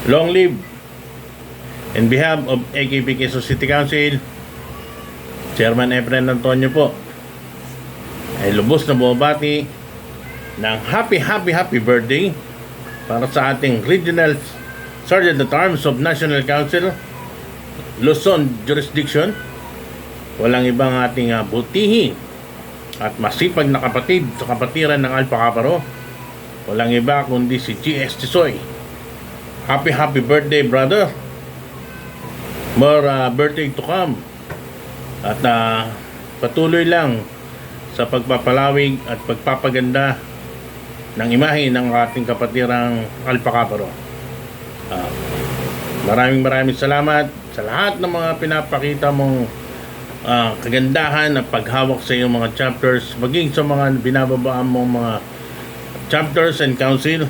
Long live. In behalf of AKP Quezon City Council, Chairman Efren Antonio po, ay lubos na bumabati ng happy birthday para sa ating Regional Sergeant at Arms of National Council, Luzon Jurisdiction. Walang ibang ating butihin at masipag na kapatid sa kapatiran ng Alpha Kaparo. Walang iba kundi si GS Tisoy. Happy birthday, brother. More birthday to come. At patuloy lang sa pagpapalawig at pagpapaganda ng imahe ng ating kapatirang Alpha Kaparo. Maraming salamat sa lahat ng mga pinapakita mong kagandahan at paghawak sa iyong mga chapters, maging sa mga binababaan mong mga chapters and council,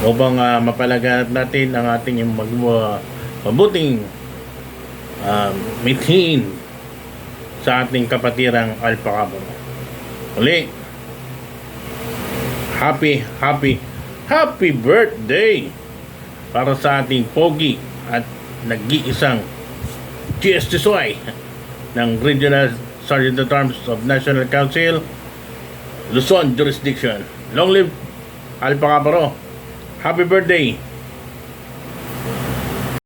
upang mapalaganap natin ang ating mabuting mithiin sa ating kapatirang Alpha Kaparo. Uli, happy birthday para sa ating pogi at nag-iisang GS Tisoy ng Regional Sergeant at Arms of National Council, Luzon Jurisdiction. Long live Alpha Kaparo. Happy birthday.